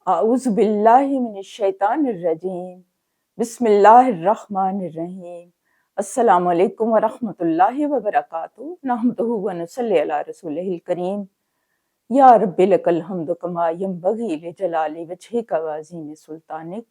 اعوذ باللہ من الشیطان الرجیم بسم اللہ الرحمن الرحیم السلام علیکم ورحمۃ اللہ وبرکاتہ نحمدہ ونصلی علی رسولہ الکریم یا رب لک الحمد کما ینبغی لجلال وجہک وعظیم سلطانک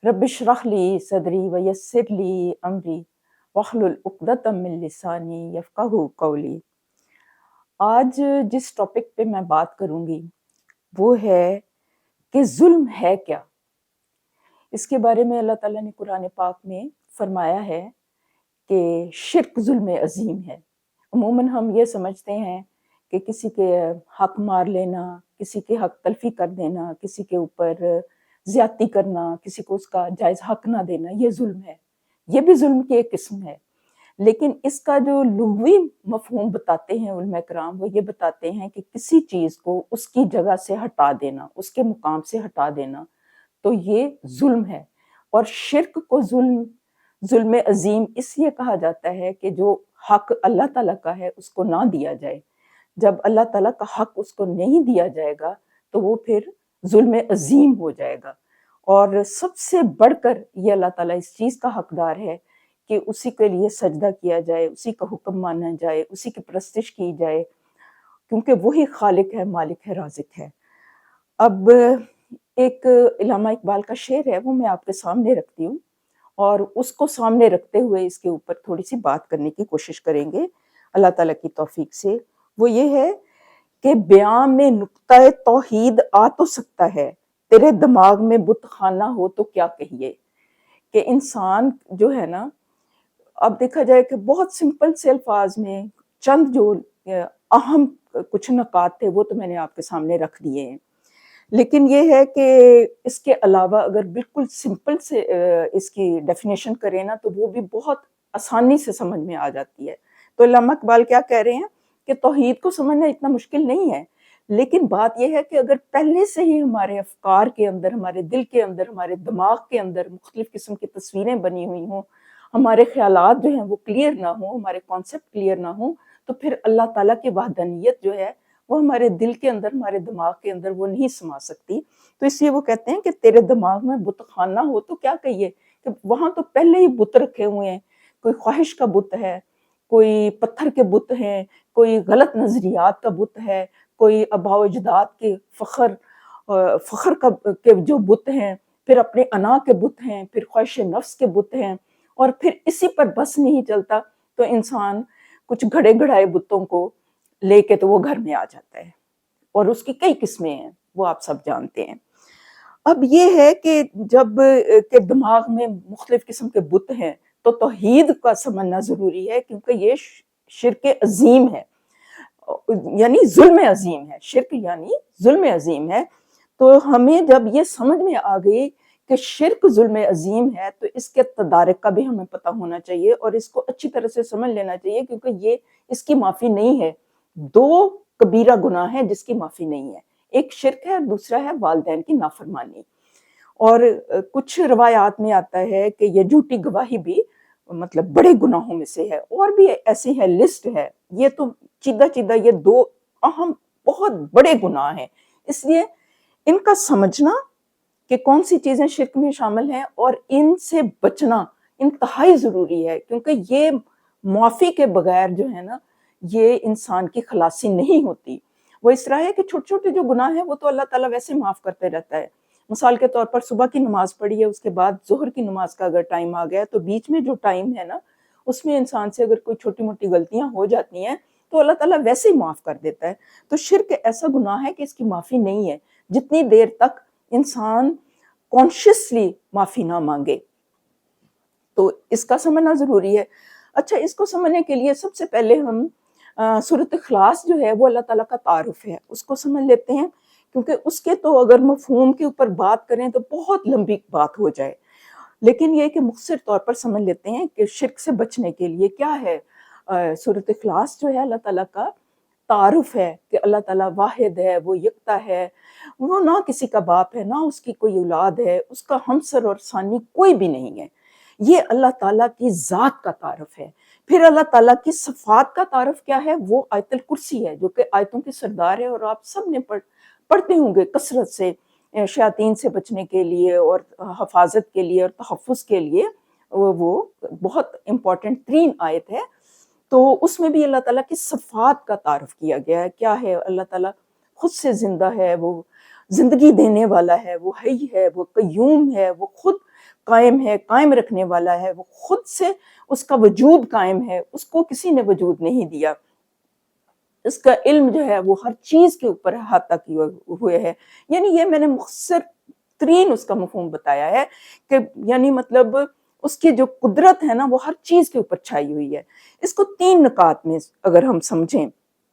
رب اشرح لی صدری ویسر لی امری واحلل عقدۃ من لسانی یفقہوا قولی۔ آج جس ٹاپک پہ میں بات کروں گی وہ ہے کہ ظلم ہے کیا۔ اس کے بارے میں اللہ تعالیٰ نے قرآن پاک میں فرمایا ہے کہ شرک ظلم عظیم ہے۔ عموماً ہم یہ سمجھتے ہیں کہ کسی کے حق مار لینا، کسی کے حق تلفی کر دینا، کسی کے اوپر زیادتی کرنا، کسی کو اس کا جائز حق نہ دینا، یہ ظلم ہے۔ یہ بھی ظلم کی ایک قسم ہے، لیکن اس کا جو لغوی مفہوم بتاتے ہیں علماء کرام، وہ یہ بتاتے ہیں کہ کسی چیز کو اس کی جگہ سے ہٹا دینا، اس کے مقام سے ہٹا دینا، تو یہ ظلم ہے۔ اور شرک کو ظلم عظیم اس لیے کہا جاتا ہے کہ جو حق اللہ تعالیٰ کا ہے اس کو نہ دیا جائے۔ جب اللہ تعالیٰ کا حق اس کو نہیں دیا جائے گا تو وہ پھر ظلم عظیم ہو جائے گا۔ اور سب سے بڑھ کر یہ اللہ تعالیٰ اس چیز کا حقدار ہے کہ اسی کے لیے سجدہ کیا جائے، اسی کا حکم مانا جائے، اسی کی پرستش کی جائے، کیونکہ وہی خالق ہے، مالک ہے، رازق ہے۔ اب ایک علامہ اقبال کا شعر ہے، وہ میں آپ کے سامنے رکھتی ہوں، اور اس کو سامنے رکھتے ہوئے اس کے اوپر تھوڑی سی بات کرنے کی کوشش کریں گے اللہ تعالیٰ کی توفیق سے۔ وہ یہ ہے کہ بیان میں نقطہ توحید آ تو سکتا ہے، تیرے دماغ میں بت خانہ ہو تو کیا کہیے۔ کہ انسان جو ہے نا، اب دیکھا جائے کہ بہت سمپل سے الفاظ میں چند جو اہم کچھ نکات تھے وہ تو میں نے آپ کے سامنے رکھ دیے ہیں، لیکن یہ ہے کہ اس کے علاوہ اگر بالکل سمپل سے اس کی ڈیفینیشن کریں نا تو وہ بھی بہت آسانی سے سمجھ میں آ جاتی ہے۔ تو علامہ اقبال کیا کہہ رہے ہیں کہ توحید کو سمجھنا اتنا مشکل نہیں ہے، لیکن بات یہ ہے کہ اگر پہلے سے ہی ہمارے افکار کے اندر، ہمارے دل کے اندر، ہمارے دماغ کے اندر مختلف قسم کی تصویریں بنی ہوئی ہوں، ہمارے خیالات جو ہیں وہ کلیئر نہ ہوں، ہمارے کانسیپٹ کلیئر نہ ہوں، تو پھر اللہ تعالیٰ کی وحدانیت جو ہے وہ ہمارے دل کے اندر، ہمارے دماغ کے اندر وہ نہیں سما سکتی۔ تو اس لیے وہ کہتے ہیں کہ تیرے دماغ میں بت خانہ ہو تو کیا کہیے، کہ وہاں تو پہلے ہی بت رکھے ہوئے ہیں، کوئی خواہش کا بت ہے، کوئی پتھر کے بت ہیں، کوئی غلط نظریات کا بت ہے، کوئی آباء و اجداد کے فخر کے جو بت ہیں، پھر اپنے انا کے بت ہیں، پھر خواہش نفس کے بت ہیں، اور پھر اسی پر بس نہیں چلتا تو انسان کچھ گھڑے گھڑائے بتوں کو لے کے تو وہ گھر میں آ جاتا ہے، اور اس کی کئی قسمیں ہیں، وہ آپ سب جانتے ہیں۔ اب یہ ہے کہ جب کہ دماغ میں مختلف قسم کے بت ہیں تو توحید کا سمجھنا ضروری ہے، کیونکہ یہ شرک عظیم ہے، یعنی ظلم عظیم ہے۔ شرک یعنی ظلم عظیم ہے۔ تو ہمیں جب یہ سمجھ میں آ گئی کہ شرک ظلم عظیم ہے تو اس کے تدارک کا بھی ہمیں پتہ ہونا چاہیے، اور اس کو اچھی طرح سے سمجھ لینا چاہیے، کیونکہ یہ اس کی معافی نہیں ہے۔ دو کبیرہ گناہ ہیں جس کی معافی نہیں ہے، ایک شرک ہے، دوسرا ہے والدین کی نافرمانی۔ اور کچھ روایات میں آتا ہے کہ یہ جھوٹی گواہی بھی مطلب بڑے گناہوں میں سے ہے، اور بھی ایسی ہے، لسٹ ہے۔ یہ تو چیدہ یہ دو اہم بہت بڑے گناہ ہیں، اس لیے ان کا سمجھنا کہ کون سی چیزیں شرک میں شامل ہیں اور ان سے بچنا انتہائی ضروری ہے، کیونکہ یہ معافی کے بغیر جو ہے نا یہ انسان کی خلاصی نہیں ہوتی۔ وہ اس طرح ہے کہ چھوٹے چھوٹے جو گناہ ہیں وہ تو اللہ تعالیٰ ویسے معاف کرتے رہتا ہے۔ مثال کے طور پر صبح کی نماز پڑھی ہے، اس کے بعد ظہر کی نماز کا اگر ٹائم آ گیا تو بیچ میں جو ٹائم ہے نا اس میں انسان سے اگر کوئی چھوٹی موٹی غلطیاں ہو جاتی ہیں تو اللہ تعالیٰ ویسے ہی معاف کر دیتا ہے۔ تو شرک ایسا گناہ ہے کہ اس کی معافی نہیں ہے جتنی دیر تک انسان کانشیسلی معافی نہ مانگے، تو اس کا سمجھنا ضروری ہے۔ اچھا، اس کو سمجھنے کے لیے سب سے پہلے ہم سورۃ اخلاص جو ہے وہ اللہ تعالیٰ کا تعارف ہے، اس کو سمجھ لیتے ہیں، کیونکہ اس کے تو اگر مفہوم کے اوپر بات کریں تو بہت لمبی بات ہو جائے، لیکن یہ کہ مختصر طور پر سمجھ لیتے ہیں کہ شرک سے بچنے کے لیے کیا ہے۔ سورۃ اخلاص جو ہے اللہ تعالیٰ کا تعارف ہے کہ اللہ تعالیٰ واحد ہے، وہ یکتا ہے، وہ نہ کسی کا باپ ہے، نہ اس کی کوئی اولاد ہے، اس کا ہمسر اور ثانی کوئی بھی نہیں ہے۔ یہ اللہ تعالیٰ کی ذات کا تعارف ہے۔ پھر اللہ تعالیٰ کی صفات کا تعارف کیا ہے؟ وہ آیت الکرسی ہے، جو کہ آیتوں کی سردار ہے، اور آپ سب نے پڑھتے ہوں گے کثرت سے شیاطین سے بچنے کے لیے اور حفاظت کے لیے اور تحفظ کے لیے وہ بہت امپورٹنٹ ترین آیت ہے. تو اس میں بھی اللہ تعالیٰ کی صفات کا تعارف کیا گیا ہے. کیا ہے؟ اللہ تعالیٰ خود سے زندہ ہے، وہ زندگی دینے والا ہے، وہ حی ہے، وہ قیوم ہے، وہ خود قائم ہے، قائم رکھنے والا ہے، وہ خود سے اس کا وجود قائم ہے، اس کو کسی نے وجود نہیں دیا. اس کا علم جو ہے وہ ہر چیز کے اوپر احاطہ کیے ہوئے ہے. یعنی یہ میں نے مختصر ترین اس کا مفہوم بتایا ہے کہ یعنی مطلب اس کی جو قدرت ہے نا وہ ہر چیز کے اوپر چھائی ہوئی ہے. اس کو 3 نکات میں اگر ہم سمجھیں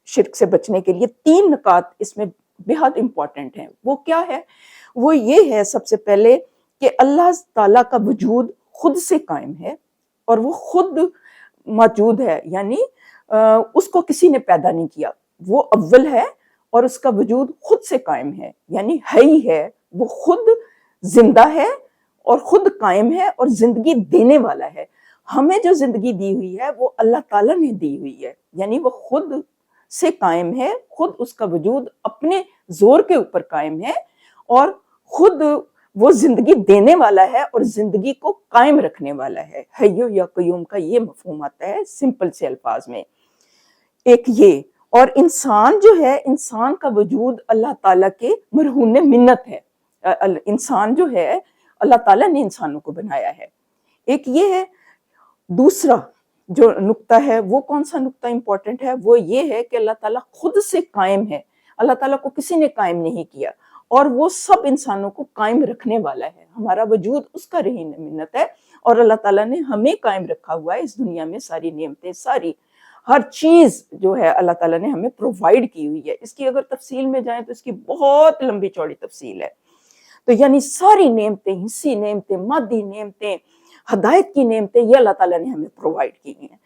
شرک سے بچنے کے لیے 3 نکات اس میں بہت امپورٹنٹ ہیں. وہ کیا ہے؟ وہ یہ ہے سب سے پہلے کہ اللہ تعالیٰ کا وجود خود سے قائم ہے اور وہ خود موجود ہے، یعنی اس کو کسی نے پیدا نہیں کیا، وہ اول ہے اور اس کا وجود خود سے قائم ہے، یعنی حی ہے، وہ خود زندہ ہے اور خود قائم ہے اور زندگی دینے والا ہے. ہمیں جو زندگی دی ہوئی ہے وہ اللہ تعالیٰ نے دی ہوئی ہے، یعنی وہ خود سے قائم ہے، خود اس کا وجود اپنے زور کے اوپر قائم ہے اور خود وہ زندگی دینے والا ہے اور زندگی کو قائم رکھنے والا ہے. حی یا قیوم کا یہ مفہوم آتا ہے سمپل سے الفاظ میں. ایک یہ، اور انسان جو ہے، انسان کا وجود اللہ تعالیٰ کے مرہون منت ہے. انسان جو ہے اللہ تعالیٰ نے انسانوں کو بنایا ہے. ایک یہ ہے. دوسرا جو نقطہ ہے وہ کون سا نقطہ امپورٹنٹ ہے؟ وہ یہ ہے کہ اللہ تعالیٰ خود سے قائم ہے. اللہ تعالیٰ کو کسی نے قائم نہیں کیا اور وہ سب انسانوں کو قائم رکھنے والا ہے. ہمارا وجود اس کا رہین منت ہے اور اللہ تعالیٰ نے ہمیں قائم رکھا ہوا ہے اس دنیا میں. ساری نعمتیں، ساری ہر چیز جو ہے اللہ تعالیٰ نے ہمیں پرووائیڈ کی ہوئی ہے. اس کی اگر تفصیل میں جائیں تو اس کی بہت لمبی چوڑی تفصیل ہے. تو یعنی ساری نعمتیں، حصی نعمتیں، مادی نعمتیں، ہدایت کی نعمتیں، یہ اللہ تعالیٰ نے ہمیں پرووائیڈ کی ہیں.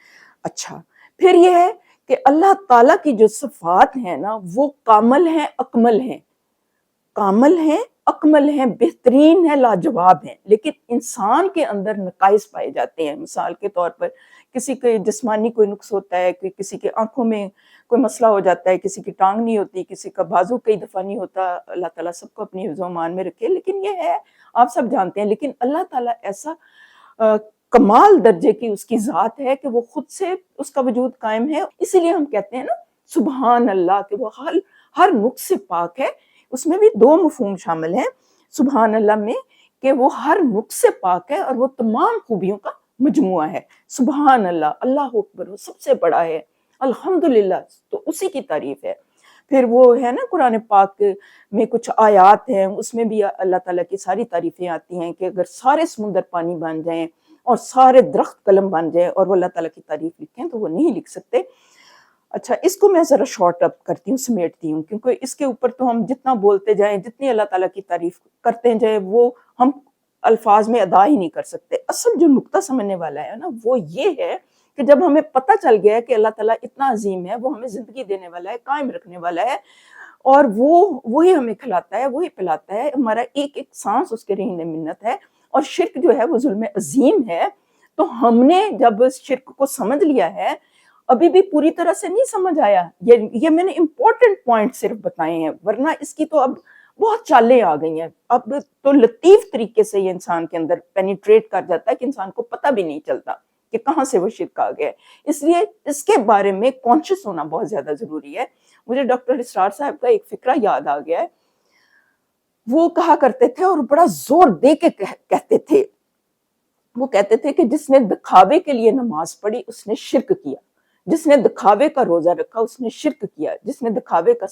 اچھا، پھر یہ ہے کہ اللہ تعالیٰ کی جو صفات ہیں نا وہ کامل ہیں، اکمل ہیں. کامل ہیں، اکمل ہیں، بہترین ہیں، لاجواب ہیں. لیکن انسان کے اندر نقائص پائے جاتے ہیں. مثال کے طور پر کسی کے جسمانی کوئی نقص ہوتا ہے، کسی کے آنکھوں میں کوئی مسئلہ ہو جاتا ہے، کسی کی ٹانگ نہیں ہوتی، کسی کا بازو کئی دفعہ نہیں ہوتا. اللہ تعالیٰ سب کو اپنی حفظ و امان میں رکھے. لیکن یہ ہے، آپ سب جانتے ہیں، لیکن اللہ تعالیٰ ایسا کمال درجے کی اس کی ذات ہے کہ وہ خود سے اس کا وجود قائم ہے. اسی لیے ہم کہتے ہیں نا سبحان اللہ، کہ وہ ہر نقص سے پاک ہے. اس میں بھی 2 مفہوم شامل ہیں سبحان اللہ میں، کہ وہ ہر نقص سے پاک ہے اور وہ تمام خوبیوں کا مجموعہ ہے. سبحان اللہ، اللہ اکبر، وہ سب سے بڑا ہے. الحمدللہ، تو اسی کی تعریف ہے. پھر وہ ہے نا قرآن پاک میں کچھ آیات ہیں، اس میں بھی اللہ تعالیٰ کی ساری تعریفیں آتی ہیں کہ اگر سارے سمندر پانی بن جائیں اور سارے درخت قلم بن جائیں اور وہ اللہ تعالیٰ کی تعریف لکھیں تو وہ نہیں لکھ سکتے. اچھا، اس کو میں ذرا شارٹ اپ کرتی ہوں، سمیٹتی ہوں، کیونکہ اس کے اوپر تو ہم جتنا بولتے جائیں، جتنی اللہ تعالیٰ کی تعریف کرتے جائیں، وہ ہم الفاظ میں ادا ہی نہیں کر سکتے. اصل جو نقطہ سمجھنے والا ہے نا وہ یہ ہے کہ جب ہمیں پتہ چل گیا کہ اللہ تعالیٰ اتنا عظیم ہے، وہ ہمیں زندگی دینے والا ہے، قائم رکھنے والا ہے، اور وہی ہمیں کھلاتا ہے، وہی پلاتا ہے، ہمارا ایک ایک سانس اس کے رہین منت ہے، اور شرک جو ہے وہ ظلم عظیم ہے. تو ہم نے جب شرک کو سمجھ لیا ہے، ابھی بھی پوری طرح سے نہیں سمجھ آیا. یہ میں نے امپورٹنٹ پوائنٹ صرف بتائے ہیں، ورنہ اس کی تو اب بہت چالیں آ گئی ہیں. اب تو لطیف طریقے سے یہ انسان کے اندر پینیٹریٹ کر جاتا ہے کہ انسان کو پتہ بھی نہیں چلتا کہ کہاں سے وہ شرک آ گیا. اس لیے اس کے بارے میں کانشیس ہونا بہت زیادہ ضروری ہے. مجھے ڈاکٹر اسرار صاحب کا ایک فقرہ یاد آ گیا ہے. وہ کہا کرتے تھے اور بڑا زور دے کے کہتے تھے، وہ کہتے تھے کہ جس نے دکھاوے کے لیے نماز پڑھی اس نے شرک کیا، جس نے دکھاوے کا روزہ رکھا اس نے شرک کیا، جس نے دکھاوے کا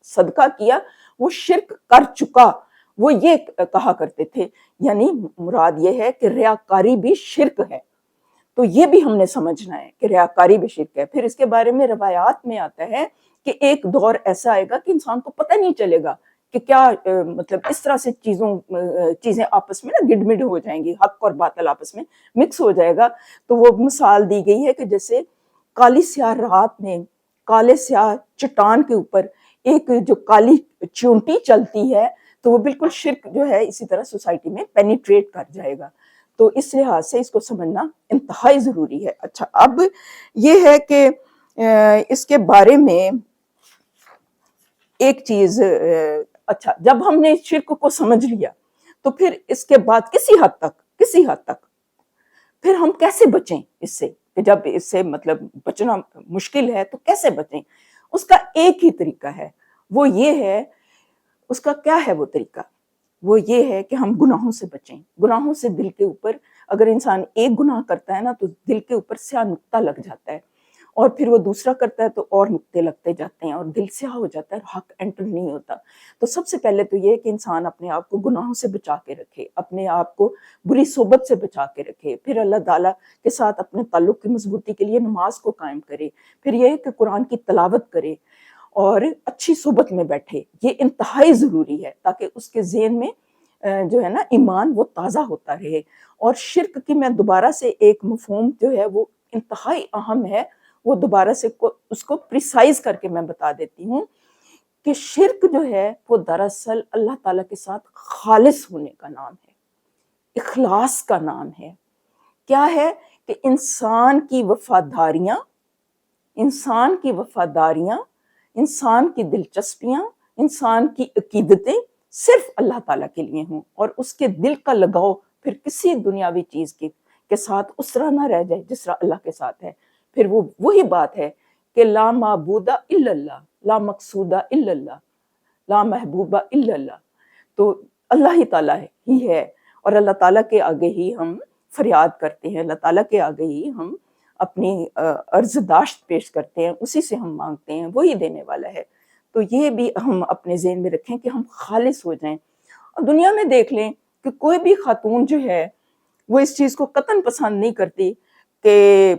صدقہ کیا وہ شرک کر چکا. وہ یہ کہا کرتے تھے. یعنی مراد یہ ہے کہ ریاکاری بھی شرک ہے. تو یہ بھی ہم نے سمجھنا ہے کہ ریاکاری بھی شرک ہے. پھر اس کے بارے میں روایات میں آتا ہے کہ ایک دور ایسا آئے گا کہ انسان کو پتہ نہیں چلے گا کہ کیا مطلب اس طرح سے چیزیں آپس میں نا گڈمڈ ہو جائیں گی، حق اور باطل آپس میں مکس ہو جائے گا. تو وہ مثال دی گئی ہے کہ جیسے کالی سیاہ رات میں کالے سیاہ چٹان کے اوپر ایک جو کالی چونٹی چلتی ہے تو وہ بالکل شرک جو ہے اسی طرح سوسائٹی میں پینیٹریٹ کر جائے گا. تو اس لحاظ سے اس کو سمجھنا انتہائی ضروری ہے. اچھا، اب یہ ہے کہ اس کے بارے میں ایک چیز اچھا جب ہم نے شرک کو سمجھ لیا تو پھر اس کے بعد کسی حد تک پھر ہم کیسے بچیں اس سے، کہ جب اس سے مطلب بچنا مشکل ہے تو کیسے بچیں؟ اس کا ایک ہی طریقہ ہے، وہ یہ ہے، اس کا کیا ہے وہ طریقہ؟ وہ یہ ہے کہ ہم گناہوں سے بچیں۔ گناہوں سے دل کے اوپر اگر انسان ایک گناہ کرتا ہے نا تو دل کے اوپر سیاہ نقطہ لگ جاتا ہے، اور پھر وہ دوسرا کرتا ہے تو اور نقطے لگتے جاتے ہیں اور دل سیاہ ہو جاتا ہے اور حق انٹر نہیں ہوتا۔ تو سب سے پہلے تو یہ کہ انسان اپنے آپ کو گناہوں سے بچا کے رکھے، اپنے آپ کو بری صحبت سے بچا کے رکھے، پھر اللہ تعالیٰ کے ساتھ اپنے تعلق کی مضبوطی کے لیے نماز کو قائم کرے، پھر یہ کہ قرآن کی تلاوت کرے اور اچھی صحبت میں بیٹھے۔ یہ انتہائی ضروری ہے تاکہ اس کے ذہن میں جو ہے نا ایمان وہ تازہ ہوتا رہے۔ اور شرک کی میں دوبارہ سے ایک مفہوم جو ہے وہ انتہائی اہم ہے، وہ دوبارہ سے اس کو پریسائز کر کے میں بتا دیتی ہوں کہ شرک جو ہے وہ دراصل اللہ تعالیٰ کے ساتھ خالص ہونے کا نام ہے، اخلاص کا نام ہے۔ کیا ہے کہ انسان کی وفاداریاں، انسان کی دلچسپیاں، انسان کی عقیدتیں صرف اللہ تعالیٰ کے لیے ہوں، اور اس کے دل کا لگاؤ پھر کسی دنیاوی چیز کے ساتھ اس طرح نہ رہ جائے جس طرح اللہ کے ساتھ ہے۔ پھر وہ وہی بات ہے کہ لا معبود الا اللہ، لا مقصود الا اللہ، لا محبوب الا اللہ۔ تو اللہ ہی تعالیٰ ہی ہے، اور اللہ تعالیٰ کے آگے ہی ہم فریاد کرتے ہیں، اللہ تعالیٰ کے آگے ہی ہم اپنی عرض داشت پیش کرتے ہیں، اسی سے ہم مانگتے ہیں، وہی دینے والا ہے۔ تو یہ بھی ہم اپنے ذہن میں رکھیں کہ ہم خالص ہو جائیں۔ اور دنیا میں دیکھ لیں کہ کوئی بھی خاتون جو ہے وہ اس چیز کو قطعاً پسند نہیں کرتی کہ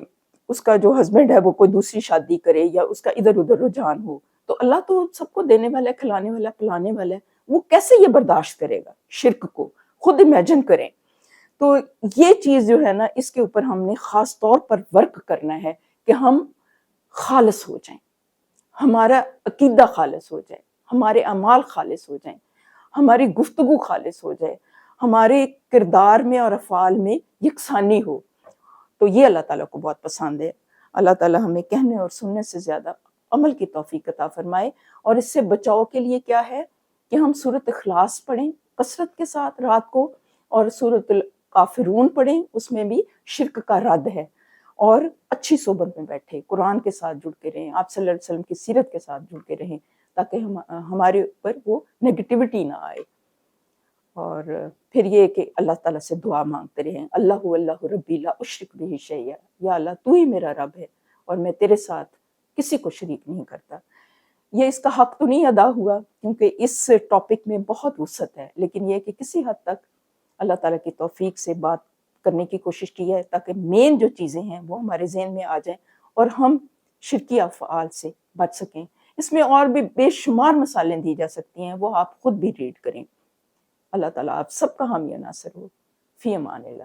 اس کا جو ہسبینڈ ہے وہ کوئی دوسری شادی کرے یا اس کا ادھر ادھر رجحان ہو۔ تو اللہ تو سب کو دینے والا ہے، کھلانے والا ہے، پلانے والا ہے، وہ کیسے یہ برداشت کرے گا شرک کو؟ خود امیجن کریں۔ تو یہ چیز جو ہے نا اس کے اوپر ہم نے خاص طور پر ورک کرنا ہے کہ ہم خالص ہو جائیں، ہمارا عقیدہ خالص ہو جائے، ہمارے اعمال خالص ہو جائیں، ہماری گفتگو خالص ہو جائے، ہمارے کردار میں اور افعال میں یکسانی ہو۔ تو یہ اللہ تعالیٰ کو بہت پسند ہے۔ اللہ تعالیٰ ہمیں کہنے اور سننے سے زیادہ عمل کی توفیق عطا فرمائے۔ اور اس سے بچاؤ کے لیے کیا ہے کہ ہم سورۃ اخلاص پڑھیں کثرت کے ساتھ رات کو، اور سورۃ الکافرون پڑھیں، اس میں بھی شرک کا رد ہے، اور اچھی صحبت میں بیٹھے، قرآن کے ساتھ جڑ کے رہیں، آپ صلی اللہ علیہ وسلم کی سیرت کے ساتھ جڑ کے رہیں، تاکہ ہمارے اوپر وہ نیگیٹیوٹی نہ آئے۔ اور پھر یہ کہ اللہ تعالیٰ سے دعا مانگتے رہیں، اللہ اللہ ربی لا اشرک بہ شیئا، یا اللہ تو ہی میرا رب ہے اور میں تیرے ساتھ کسی کو شریک نہیں کرتا۔ یہ اس کا حق تو نہیں ادا ہوا کیونکہ اس ٹاپک میں بہت وسعت ہے، لیکن یہ کہ کسی حد تک اللہ تعالیٰ کی توفیق سے بات کرنے کی کوشش کی ہے تاکہ مین جو چیزیں ہیں وہ ہمارے ذہن میں آ جائیں اور ہم شرکی افعال سے بچ سکیں۔ اس میں اور بھی بے شمار مثالیں دی جا سکتی ہیں، وہ آپ خود بھی ریڈ کریں۔ اللہ تعالیٰ آپ سب کا حامی و ناصر ہو۔ فی امان اللہ۔